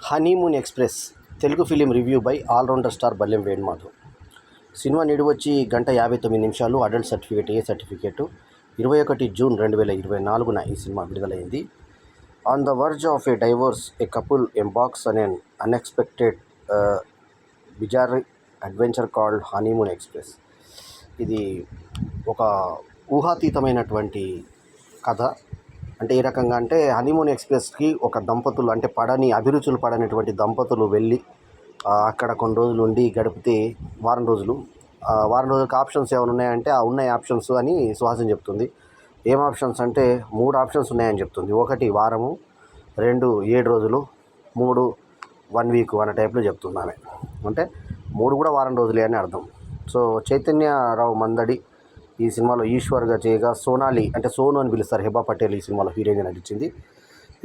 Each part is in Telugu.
Honeymoon express Telugu film review by all rounder star Ballem Venumadhav. Cinema నిడివి వచ్చి 1:59 adult certificate A certificate 21 June 2024 ఈ సినిమా విడుదలైంది. On the verge of a divorce, a couple embarks on an unexpected bizarre adventure called honeymoon express. ఇది ఒక ఊహాతీతమైనటువంటి కథ. అంటే ఏ రకంగా అంటే, హనీమూన్ ఎక్స్ప్రెస్కి ఒక దంపతులు, అంటే అభిరుచులు పడనటువంటి దంపతులు వెళ్ళి అక్కడ కొన్ని రోజులు ఉండి గడిపితే వారం రోజులకు ఆప్షన్స్ ఏమైనా ఉన్నాయంటే ఆ ఉన్నాయి ఆప్షన్స్ అని సుహాసిని చెప్తుంది. ఏం ఆప్షన్స్ అంటే 3 ఆప్షన్స్ ఉన్నాయని చెప్తుంది. 1 వారము, 2 7 రోజులు, 3 1 వీక్ అనే టైప్లో చెప్తుంది ఆమె. అంటే 3 కూడా వారం రోజులే అని అర్థం. సో చైతన్యరావు మందడి ఈ సినిమాలో ఈశ్వర్గా చేయగా, సోనాలి అంటే సోను అని పిలుస్తారు, హెబా పటేల్ ఈ సినిమాలో హీరోయిన్గా నటించింది.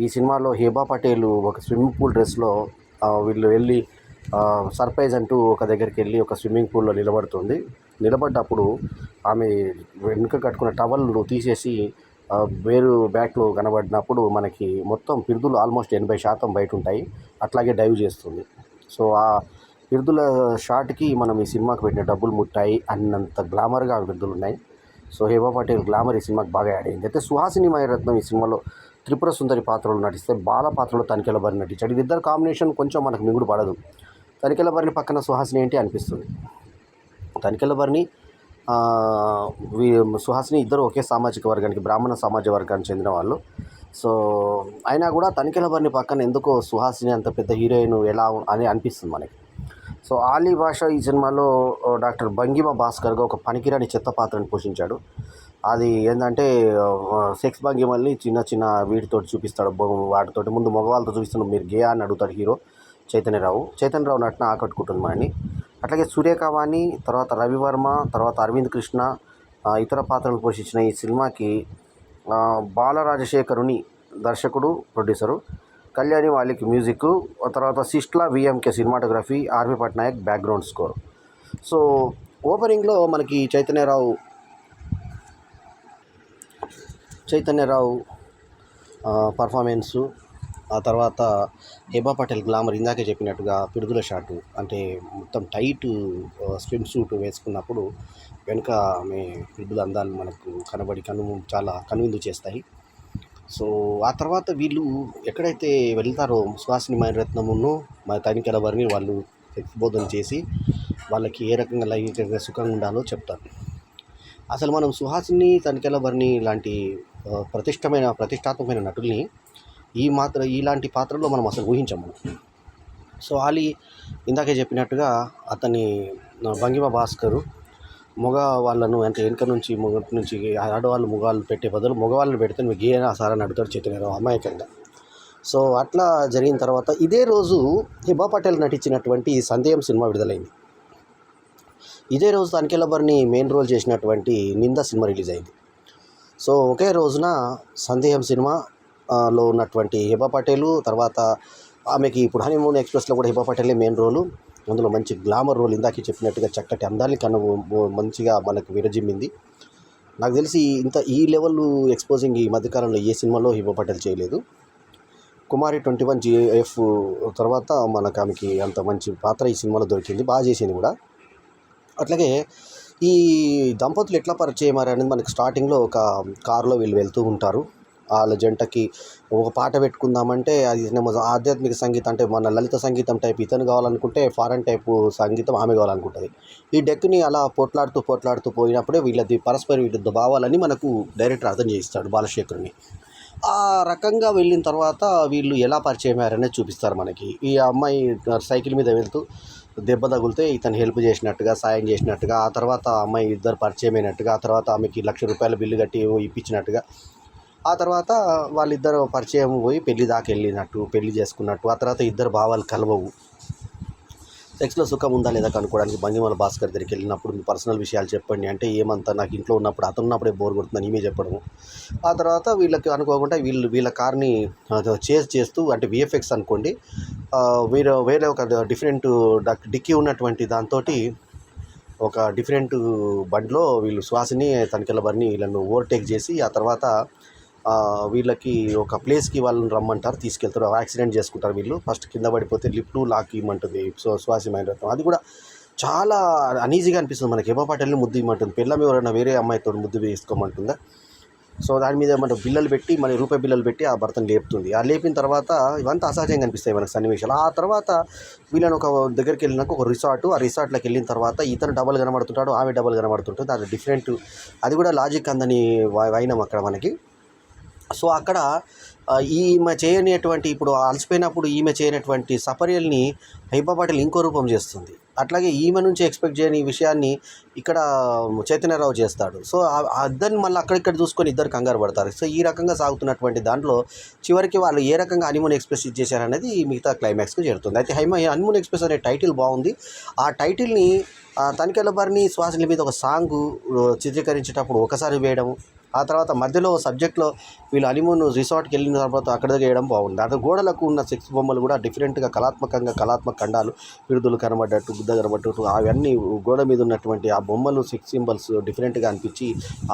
ఈ సినిమాలో హెబా పటేల్ ఒక స్విమ్మింగ్ పూల్ డ్రెస్లో వీళ్ళు వెళ్ళి సర్ప్రైజ్ అంటూ ఒక దగ్గరికి వెళ్ళి ఒక స్విమ్మింగ్ పూల్లో నిలబడ్డప్పుడు ఆమె వెనుక కట్టుకున్న టవల్ను తీసేసి వేరు బ్యాక్లో కనబడినప్పుడు మనకి మొత్తం పిరుదులు ఆల్మోస్ట్ 80% బయట ఉంటాయి. అట్లాగే డైవ్ చేస్తుంది. సో ఆ పిరుదుల షాట్కి మనం ఈ సినిమాకి పెట్టిన డబ్బులు ముట్టాయి అన్నంత గ్లామర్గా ఆ పిరుదులు ఉన్నాయి. సో హెబా పటేల్ గ్లామర్ ఈ సినిమాకి బాగా యాడ్ అయింది. అయితే సుహాసిని మణిరత్నం ఈ సినిమాలో త్రిపుర సుందరి పాత్రలో నటిస్తే, బాల పాత్రలో తనికెళ్ళ భరణి నటించాడు. వీళ్ళిద్దరు కాంబినేషన్ కొంచెం మనకు మిగుడు పడదు. తనికెళ్ళ భరణి పక్కన సుహాసిని ఏంటి అనిపిస్తుంది. తనికెళ్ళ భరణి సుహాసిని ఇద్దరు ఒకే సామాజిక వర్గానికి, బ్రాహ్మణ సమాజ వర్గానికి చెందిన వాళ్ళు. సో అయినా కూడా తనికెళ్ళ భరణి పక్కన ఎందుకో సుహాసిని అంత పెద్ద హీరోయిన్ ఎలా అని అనిపిస్తుంది మనకి. సో ఆలీ భాష ఈ సినిమాలో డాక్టర్ భంగిమ భాస్కర్గా ఒక పనికిరాని చెత్త పాత్రను పోషించాడు. అది ఏంటంటే సెక్స్ భంగిమల్ని చిన్న వీటితోటి చూపిస్తాడు. వాటితోటి ముందు మగవాళ్ళతో చూపిస్తున్నాడు, మీరు గే అని అడుగుతాడు హీరో చైతన్యరావు నటన ఆకట్టుకుంటుంది మనని. అట్లాగే సూర్యకావాణి, తర్వాత రవివర్మ, తర్వాత అరవింద్ కృష్ణ ఇతర పాత్రలను పోషించిన ఈ సినిమాకి బాలరాజశేఖరుని దర్శకుడు, ప్రొడ్యూసరు, కళ్యాణి వాలికి మ్యూజిక్, తర్వాత Sistla VMK cinematography, RV Patnaik background score. So ఓపెనింగ్లో మనకి చైతన్యరావు పర్ఫార్మెన్సు, ఆ తర్వాత హెబా పటేల్ గ్లామర్, ఇందాకే చెప్పినట్టుగా పిడుదల షాటు, అంటే మొత్తం టైట్ స్విమ్ సూట్ వేసుకున్నప్పుడు వెనుక ఆమె పిడుదల అందాలు మనకు కనబడి చాలా కనువిందు చేస్తాయి. సో ఆ తర్వాత వీళ్ళు ఎక్కడైతే వెళ్తారో సుహాసిని మణిరత్నమును తనికెళ్ళ భరణి వాళ్ళు బోధన చేసి వాళ్ళకి ఏ రకంగా లైంగికంగా సుఖంగా ఉండాలో చెప్తారు. అసలు మనం సుహాసిని, తనికెళ్ళ భరణి లాంటి ప్రతిష్టాత్మకమైన నటుల్ని ఇలాంటి పాత్రలో మనం అసలు ఊహించాము. సో ఆలీ ఇందాకే చెప్పినట్టుగా అతని భంగిమ భాస్కరు మగ వాళ్ళను, అంటే వెనుక నుంచి ఆడవాళ్ళు మగవాళ్ళు పెట్టే బదులు మగవాళ్ళని పెడితే నువ్వు గే అయినా సార్ అని అడుగుతాడు చైతన్యరావు అమాయకంగా. సో అట్లా జరిగిన తర్వాత ఇదే రోజు హెబా పటేల్ నటించినటువంటి సందేహం సినిమా విడుదలైంది. ఇదే రోజు తనికెళ్ళ భరణి మెయిన్ రోల్ చేసినటువంటి నింద సినిమా రిలీజ్ అయింది. సో ఒకే రోజున సందేహం సినిమాలో ఉన్నటువంటి హెబా పటేలు, తర్వాత ఆమెకి ఇప్పుడు హనీమూన్ ఎక్స్ప్రెస్లో కూడా హెబా పటేలే మెయిన్ రోలు. అందులో మంచి గ్లామర్ రోల్, ఇందాకే చెప్పినట్టుగా చక్కటి అందాన్ని మంచిగా మనకు విరజిమ్మింది. నాకు తెలిసి ఈ లెవెల్ ఎక్స్పోజింగ్ ఈ మధ్యకాలంలో ఏ సినిమాలో హెబా పటేల్ చేయలేదు. కుమారి 21 GF తర్వాత మనకు ఆమెకి అంత మంచి పాత్ర ఈ సినిమాలో దొరికింది, బాగా చేసింది కూడా. అట్లాగే ఈ దంపతులు ఎట్లా పరిచయం అనేది మనకి స్టార్టింగ్లో ఒక కారులో వీళ్ళు వెళ్తూ ఉంటారు. వాళ్ళ జంటకి ఒక పాట పెట్టుకుందామంటే అది ఆధ్యాత్మిక సంగీతం, అంటే మన లలిత సంగీతం టైప్ ఇతను కావాలనుకుంటే ఫారెన్ టైపు సంగీతం ఆమె కావాలనుకుంటుంది. ఈ డెక్ని అలా పోట్లాడుతూ పోయినప్పుడే వీళ్ళది పరస్పర విరుద్ధ భావాలని మనకు డైరెక్టర్ అర్థం చేయిస్తాడు బాలశేఖరుని. ఆ రకంగా వెళ్ళిన తర్వాత వీళ్ళు ఎలా పరిచయం అయ్యారనేది చూపిస్తారు మనకి. ఈ అమ్మాయి సైకిల్ మీద వెళ్తూ దెబ్బ తగిలితే ఇతను హెల్ప్ చేసినట్టుగా, సాయం చేసినట్టుగా, ఆ తర్వాత అమ్మాయి ఇద్దరు పరిచయం అయినట్టుగా, ఆ తర్వాత ఆమెకి ₹1,00,000 బిల్లు కట్టి ఇప్పించినట్టుగా, ఆ తర్వాత వాళ్ళిద్దరు పరిచయం పోయి పెళ్లి దాకా వెళ్ళినట్టు, పెళ్లి చేసుకున్నట్టు, ఆ తర్వాత ఇద్దరు భావాలు కలవవు. సెక్స్లో సుఖం ఉందా లేదా కనుక్కోవడానికి భంగిమల భాస్కర్ దగ్గరికి వెళ్ళినప్పుడు మీ పర్సనల్ విషయాలు చెప్పండి అంటే, ఏమంతా నాకు ఇంట్లో ఉన్నప్పుడు అతను ఉన్నప్పుడే బోర్ కొడుతుందని ఈమె చెప్పడము. ఆ తర్వాత వీళ్ళకి అనుకోకుండా వీళ్ళ కార్ని చేజ్ చేస్తూ, అంటే VFX అనుకోండి, వేరే ఒక డిఫరెంట్ డిక్కీ ఉన్నటువంటి దాంతో ఒక డిఫరెంట్ బండిలో వీళ్ళు సుహాసిని, తనికెళ్ళ భరణి వీళ్ళను ఓవర్టేక్ చేసి, ఆ తర్వాత వీళ్ళకి ఒక ప్లేస్కి వాళ్ళని రమ్మంటారు, తీసుకెళ్తారు. యాక్సిడెంట్ చేసుకుంటారు వీళ్ళు. ఫస్ట్ కింద పడిపోతే లిఫ్ట్ లాక్ ఇవ్వమంటుంది సుహాసిమైన రత్నం. అది కూడా చాలా అనీజీగా అనిపిస్తుంది మనకి. హేమ పటేల్ని ముద్దు ఇవ్వమంటుంది. పెళ్ళాం ఎవరైనా వేరే అమ్మాయితో ముద్దు వేసుకోమంటుందా? సో దాని మీద మన బిల్లలు పెట్టి, మన రూపాయి బిల్లలు పెట్టి ఆ భర్తను లేపుతుంది. ఆ లేపిన తర్వాత ఇవంతా అసహజంగా అనిపిస్తాయి మనకు సన్నివేశాలు. ఆ తర్వాత వీళ్ళని ఒక దగ్గరికి వెళ్ళినాక ఒక ఆ రిసార్ట్లోకి వెళ్ళిన తర్వాత ఇతను డబల్ కనబడుతుంటాడు, ఆమె డబల్ కనబడుతుంటుంది. అది డిఫరెంట్, అది కూడా లాజిక్ అందని వైనం అక్కడ మనకి. సో అక్కడ ఈమె చేయనిటువంటి, ఇప్పుడు అలసిపోయినప్పుడు ఈమె చేయనటువంటి సపర్యల్ని హేమ పటేల్ ఇంకో రూపం చేస్తుంది. అట్లాగే ఈమె నుంచి ఎక్స్పెక్ట్ చేయని విషయాన్ని ఇక్కడ చైతన్యరావు చేస్తాడు. సో అద్దరిని మళ్ళీ అక్కడిక్కడ చూసుకొని ఇద్దరు కంగారు పడతారు. సో ఈ రకంగా సాగుతున్నటువంటి దాంట్లో చివరికి వాళ్ళు ఏ రకంగా హనీమూన్ ఎక్స్ప్రెస్ ఇచ్చేసారనేది మిగతా క్లైమాక్స్కి చేరుతుంది. అయితే హనీమూన్ ఎక్స్ప్రెస్ అనే టైటిల్ బాగుంది. ఆ టైటిల్ని తనికెళ్ళ భరణి శ్వాసల మీద ఒక సాంగు చిత్రీకరించేటప్పుడు ఒకసారి వేయడం, ఆ తర్వాత మధ్యలో సబ్జెక్ట్లో వీళ్ళు హనీమూన్ రిసార్ట్కి వెళ్ళిన తర్వాత అక్కడ దగ్గర వేయడం బాగుంది. అక్కడ గోడలకు ఉన్న సెక్స్ బొమ్మలు కూడా డిఫరెంట్గా కళాత్మక ఖండాలు, పిడుదలు కనబడ్డట్టు, గుద్ద కనబడ్డట్టు, అవన్నీ గోడ మీద ఉన్నటువంటి ఆ బొమ్మలు, సెక్స్ సింబల్స్ డిఫరెంట్గా అనిపించి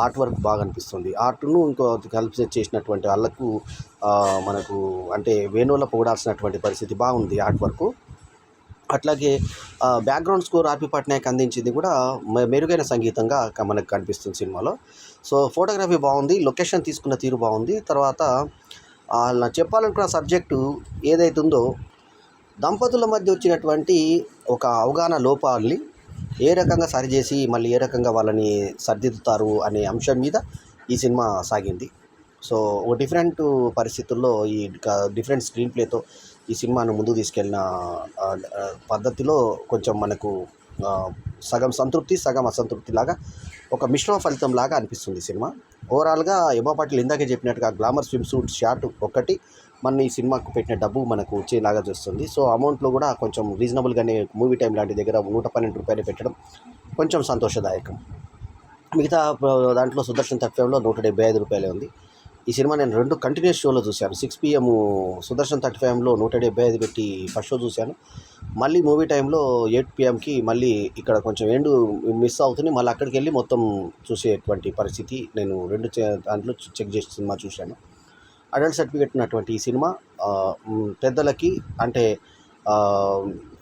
ఆర్ట్ వర్క్ బాగా అనిపిస్తుంది. ఆర్ట్ను ఇంకో కలిపి చేసినటువంటి వాళ్ళకు మనకు అంటే వేణువుల పొగడాల్సినటువంటి పరిస్థితి బాగుంది ఆర్ట్ వర్క్. అట్లాగే బ్యాక్గ్రౌండ్ స్కోర్ ఆర్పి పట్నాయక్ అందించింది కూడా మెరుగైన సంగీతంగా మనకు కనిపిస్తుంది సినిమాలో. సో ఫోటోగ్రఫీ బాగుంది, లొకేషన్ తీసుకున్న తీరు బాగుంది. తర్వాత చెప్పాలనుకున్న సబ్జెక్టు ఏదైతే ఉందో, దంపతుల మధ్య వచ్చినటువంటి ఒక అవగాహన లోపాలని ఏ రకంగా సరిచేసి మళ్ళీ ఏ రకంగా వాళ్ళని సరిదిద్దుతారు అనే అంశం మీద ఈ సినిమా సాగింది. సో ఒక డిఫరెంట్ పరిస్థితుల్లో ఈ డిఫరెంట్ స్క్రీన్ ప్లేతో ఈ సినిమాను ముందుకు తీసుకెళ్ళిన పద్ధతిలో కొంచెం మనకు సగం సంతృప్తి, సగం అసంతృప్తి లాగా ఒక మిశ్రమ ఫలితం లాగా అనిపిస్తుంది సినిమా. ఓవరాల్గా హేమ పటేల్ ఇందాకే చెప్పినట్టుగా గ్లామర్ స్విమ్ సూట్ షాట్ ఒక్కటి మన ఈ సినిమాకు పెట్టిన డబ్బు మనకు వచ్చేలాగా చూస్తుంది. సో అమౌంట్లో కూడా కొంచెం రీజనబుల్గానే మూవీ టైం లాంటి దగ్గర 112 రూపాయలు పెట్టడం కొంచెం సంతోషదాయకం. మిగతా దాంట్లో సుదర్శన్ తత్వంలో 175 రూపాయలే ఉంది. ఈ సినిమా నేను 2 కంటిన్యూస్ షోలో చూశాను. 6 PM సుదర్శన్ 35లో 175 పెట్టి ఫస్ట్ షో చూశాను. మళ్ళీ మూవీ టైంలో 8 PMకి మళ్ళీ ఇక్కడ కొంచెం ఎండు మిస్ అవుతుంది. మళ్ళీ అక్కడికి వెళ్ళి మొత్తం చూసేటువంటి పరిస్థితి నేను 2 దాంట్లో చెక్ చేసి సినిమా చూశాను. అడల్ట్ సర్టిఫికేట్ ఉన్నటువంటి ఈ సినిమా పెద్దలకి అంటే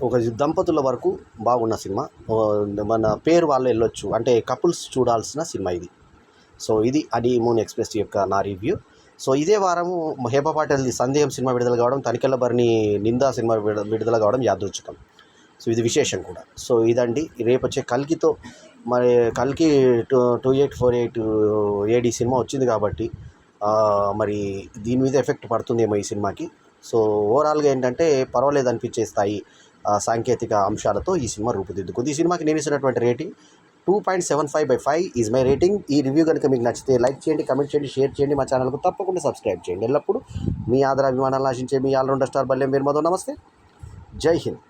ఒక దంపతుల వరకు బాగున్న సినిమా. మన పేరు వాళ్ళు వెళ్ళొచ్చు, అంటే కపుల్స్ చూడాల్సిన సినిమా ఇది. సో ఇది హనీమూన్ ఎక్స్ప్రెస్ యొక్క నా రివ్యూ. సో ఇదే వారము హేమ పటేల్ది సందేహం సినిమా విడుదల కావడం, తనికెళ్ళ భరణి నిందా సినిమా విడుదల కావడం యాదృచ్ఛికం. సో ఇది విశేషం కూడా. సో ఇదండి రేపు వచ్చే కల్కితో, మరి కల్కి 2848 AD సినిమా వచ్చింది కాబట్టి మరి దీని మీద ఎఫెక్ట్ పడుతుందేమో ఈ సినిమాకి. సో ఓవరాల్గా ఏంటంటే పర్వాలేదు అనిపించే స్థాయి సాంకేతిక అంశాలతో ఈ సినిమా రూపుదిద్దుకుంది. ఈ సినిమాకి నేను ఇచ్చినటువంటి రేటింగ్ 2.75/5 ఈజ్ మై రేటింగ్. ఈ రివ్యూ కనుక మీకు నచ్చితే లైక్ చేయండి, కమెంట్ చేయండి, షేర్ చేయండి. మా ఛానల్కు తప్పకుండా సబ్స్క్రైబ్ చేయండి. ఎల్లప్పుడూ మీ ఆదరాభిమానాలు ఆశించే మీ ఆల్రౌండర్ స్టార్ బల్లెం వీర్ మధు. నమస్తే, జై హింద్.